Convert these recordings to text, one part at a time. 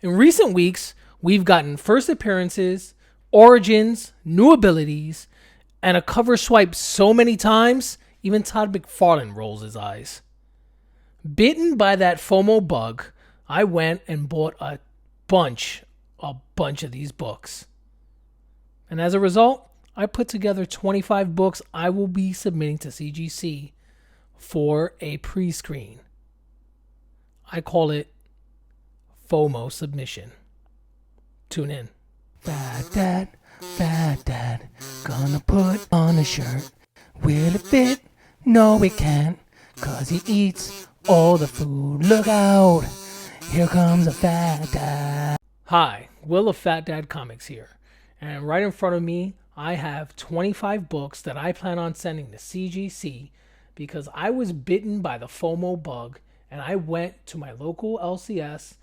In recent weeks, we've gotten first appearances, origins, new abilities, and a cover swipe so many times, even Todd McFarlane rolls his eyes. Bitten by that Fomo bug, I went and bought a bunch of these books. And as a result, I put together 25 books I will be submitting to CGC for a pre-screen. I call it Fomo submission. Tune in. Fat dad, gonna put on a shirt. Will it fit? No, it can't, 'cause he eats all the food. Look out, here comes a fat dad. Hi, Will of Fat Dad Comics here. And right in front of me, I have 25 books that I plan on sending to CGC because I was bitten by the FOMO bug and I went to my local LCS,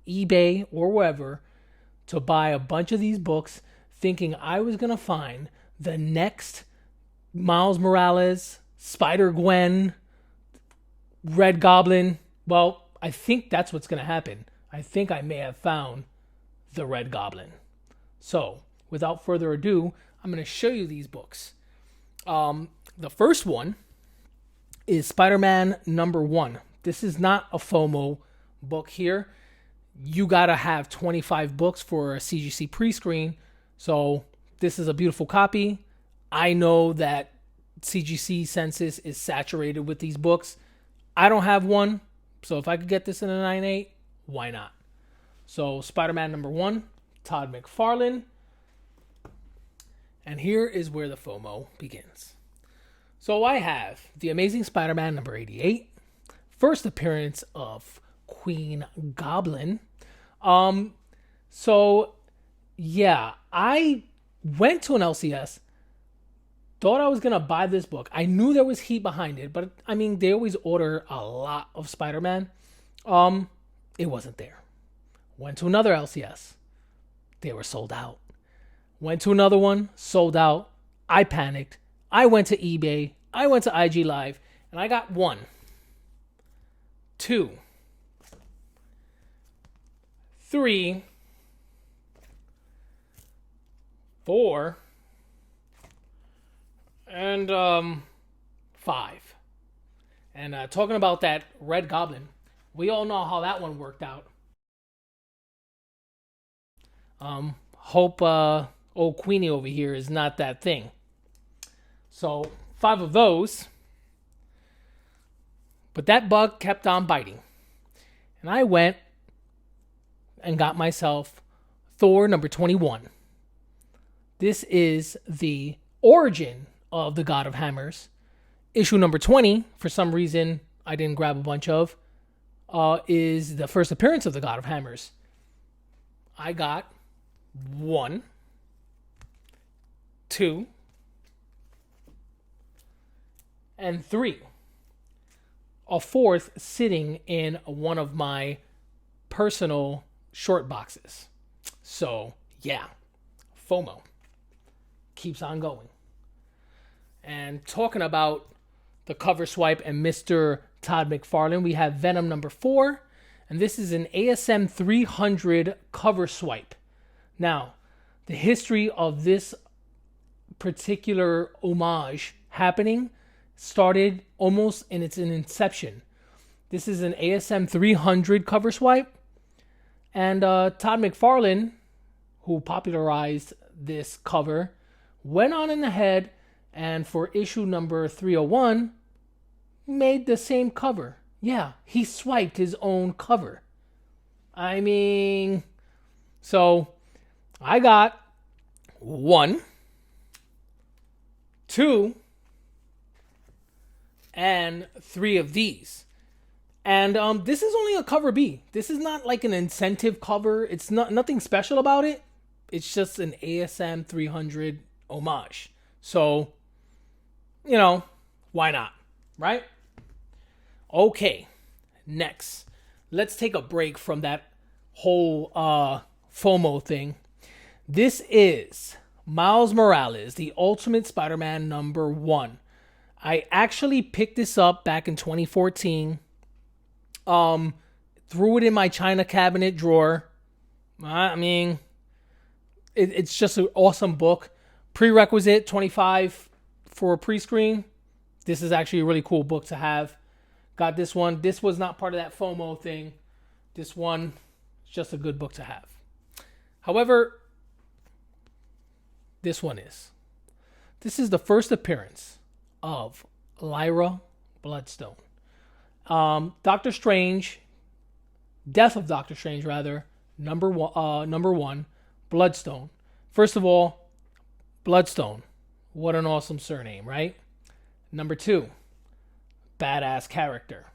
eBay, or wherever to buy a bunch of these books thinking I was going to find the next Miles Morales, Spider-Gwen, Red Goblin. Well, I think that's what's going to happen. I think I may have found the Red Goblin. So, without further ado, I'm going to show you these books. The first one is Spider-Man #1. This is not a FOMO book here. You got to have 25 books for a CGC pre-screen. So, this is a beautiful copy. I know that CGC census is saturated with these books. I don't have one. So, if I could get this in a 9.8, why not? So, Spider-Man #1, Todd McFarlane. And here is where the FOMO begins. So I have The Amazing Spider-Man #88, first appearance of Queen Goblin. So yeah, I went to an LCS, thought I was gonna buy this book. I knew there was heat behind it, but I mean, they always order a lot of Spider-Man. It wasn't there. Went to another LCS. They were sold out. Went to another one, sold out. I panicked. I went to eBay. I went to IG Live, and I got 1, 2, 3, 4, and 5. And talking about that Red Goblin, we all know how that one worked out. Hope old Queenie over here is not that thing. So 5 of those. But that bug kept on biting. And I went and got myself Thor #21. This is the origin of the God of Hammers. Issue #20, for some reason I didn't grab a bunch of, is the first appearance of the God of Hammers. I got 1, 2, and 3. A 4th sitting in one of my personal short boxes. So, yeah, FOMO keeps on going. And talking about the cover swipe and Mr. Todd McFarlane, we have Venom #4, and this is an ASM 300 cover swipe. Now, the history of this particular homage happening started almost in its inception. This is an ASM 300 cover swipe, and Todd McFarlane, who popularized this cover, went on in ahead and for issue number 301 made the same cover. Yeah, he swiped his own cover. I mean, so I got 1, 2, and 3 of these. And this is only a cover B. This is not like an incentive cover. It's nothing special about it. It's just an ASM 300 homage. So, why not, right? Okay, next. Let's take a break from that whole FOMO thing. This is Miles Morales, the Ultimate Spider-Man #1. I actually picked this up back in 2014. Threw it in my China cabinet drawer. I mean, it's just an awesome book. Prerequisite 25 for a pre-screen. This is actually a really cool book to have. Got this one. This was not part of that FOMO thing. This one is just a good book to have. However, this one is. This is the first appearance of Lyra Bloodstone. Doctor Strange, Death of Doctor Strange, rather, number one, Bloodstone. First of all, Bloodstone. What an awesome surname, right? Number 2, badass character.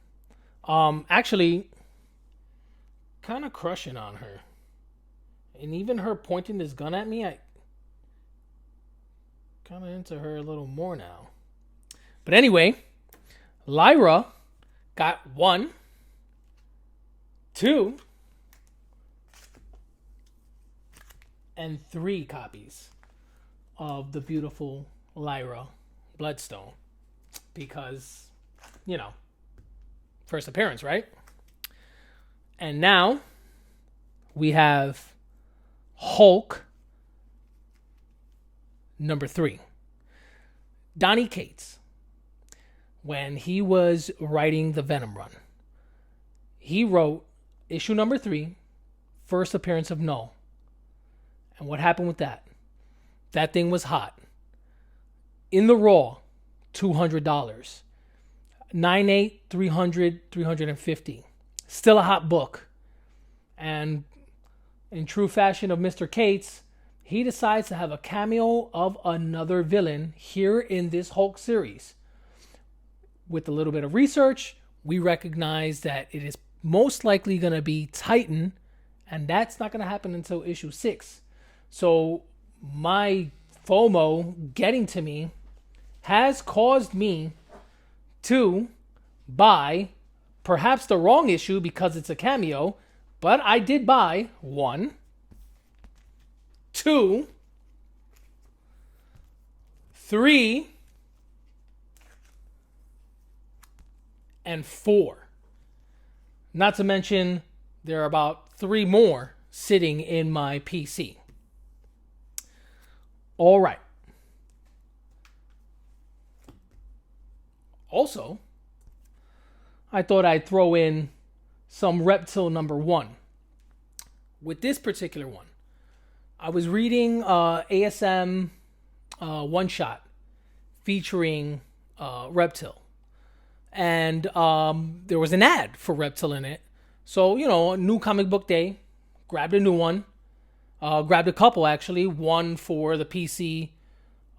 Actually, kind of crushing on her. And even her pointing this gun at me, I kind of into her a little more now. But anyway, Lyra got 1, 2, and 3 copies of the beautiful Lyra Bloodstone. Because, first appearance, right? And now we have Hulk number 3. Donny Cates, when he was writing the Venom run, he wrote issue number 3, first appearance of Null. And what happened with that? That thing was hot. In the Raw, $200. 9.8, 300, 350. Still a hot book. And in true fashion of Mr. Cates, he decides to have a cameo of another villain here in this Hulk series. With a little bit of research, we recognize that it is most likely going to be Titan, and that's not going to happen until issue 6. So my FOMO getting to me has caused me to buy perhaps the wrong issue because it's a cameo, but I did buy 1, 2, 3, and 4. Not to mention there are about 3 more sitting in my PC. All right. Also, I thought I'd throw in some Reptile number 1. With this particular one, I was reading ASM one-shot featuring Reptile. And there was an ad for Reptile in it. So, a new comic book day. Grabbed a new one. Grabbed a couple, actually. One for the PC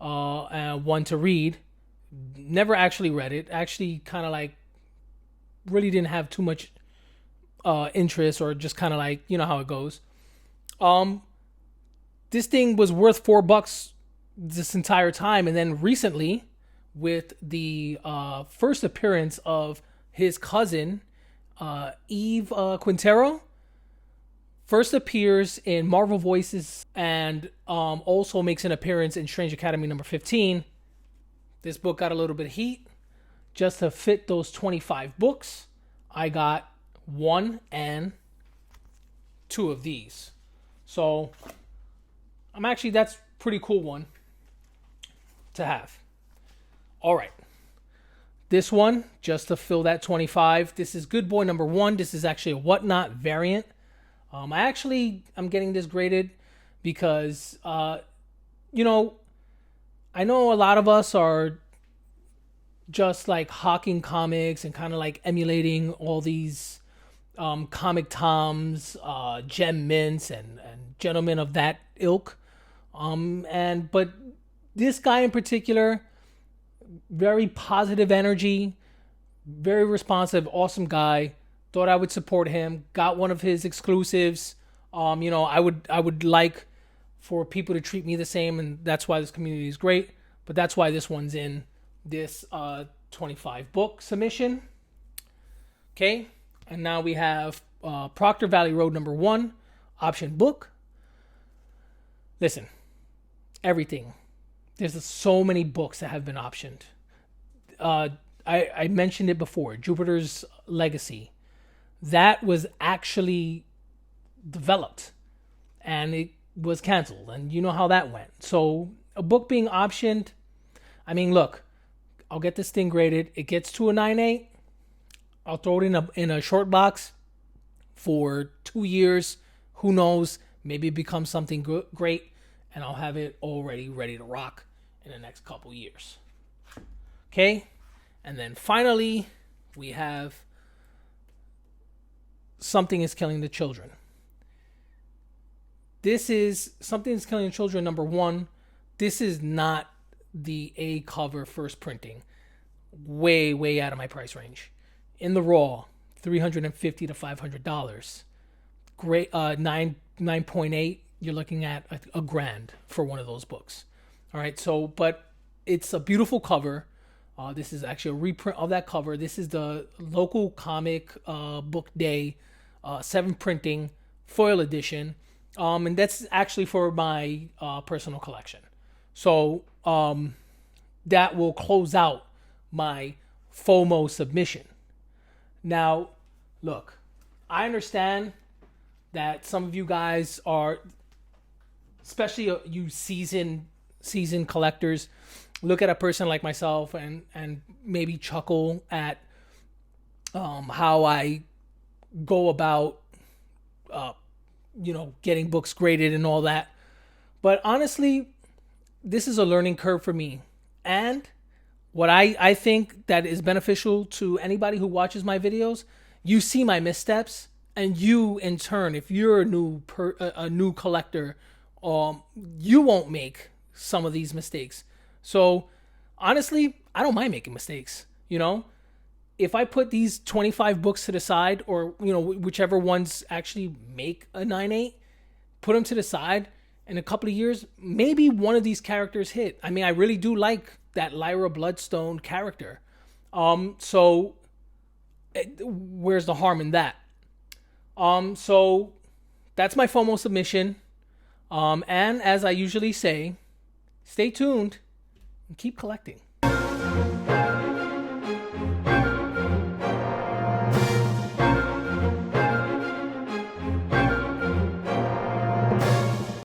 and one to read. Never actually read it. Actually kind of really didn't have too much interest, or just kind of how it goes. This thing was worth $4 this entire time. And then recently, with the first appearance of his cousin, Eve Quintero, first appears in Marvel Voices and also makes an appearance in Strange Academy number 15. This book got a little bit of heat. Just to fit those 25 books, I got 1 and 2 of these. So that's a pretty cool one to have. All right. This one, just to fill that 25. This is Good Boy number 1. This is actually a Whatnot variant. I'm getting this graded because, I know a lot of us are just hawking comics and kind of emulating all these comic toms, gem mints, and gentlemen of that ilk. But this guy in particular, very positive energy, very responsive, awesome guy. Thought I would support him. Got one of his exclusives. I would like for people to treat me the same, and that's why this community is great. But that's why this one's in this 25 book submission. Okay, and now we have Proctor Valley Road number 1, option book. Listen, everything. There's so many books that have been optioned. I mentioned it before, Jupiter's Legacy. That was actually developed and it was canceled, and you know how that went. So a book being optioned, I mean, look, I'll get this thing graded. It gets to a 9.8. I'll throw it in a short box for 2 years. Who knows? Maybe it becomes something great, and I'll have it already ready to rock in the next couple years. Okay? And then finally, we have Something is Killing the Children. This is Something is Killing the Children, number 1. This is not the A cover first printing. Way out of my price range. In the raw, $350 to $500. Great, 9.8. You're looking at a grand for one of those books. All right, so but it's a beautiful cover. This is actually a reprint of that cover. This is the local comic book day 7 printing foil edition, and that's actually for my personal collection. So that will close out my Fomo submission. Now, look, I understand that some of you guys are, especially you seasoned collectors, look at a person like myself and maybe chuckle at how I go about getting books graded and all that. But honestly, this is a learning curve for me. And what I think that is beneficial to anybody who watches my videos, you see my missteps, and you in turn, if you're a new collector, you won't make some of these mistakes. So honestly, I don't mind making mistakes. If I put these 25 books to the side, or whichever ones actually make a 9.8, put them to the side, in a couple of years, maybe one of these characters hit. I mean, I really do like that Lyra Bloodstone character. So where's the harm in that? So that's my FOMO submission. And as I usually say, stay tuned and keep collecting.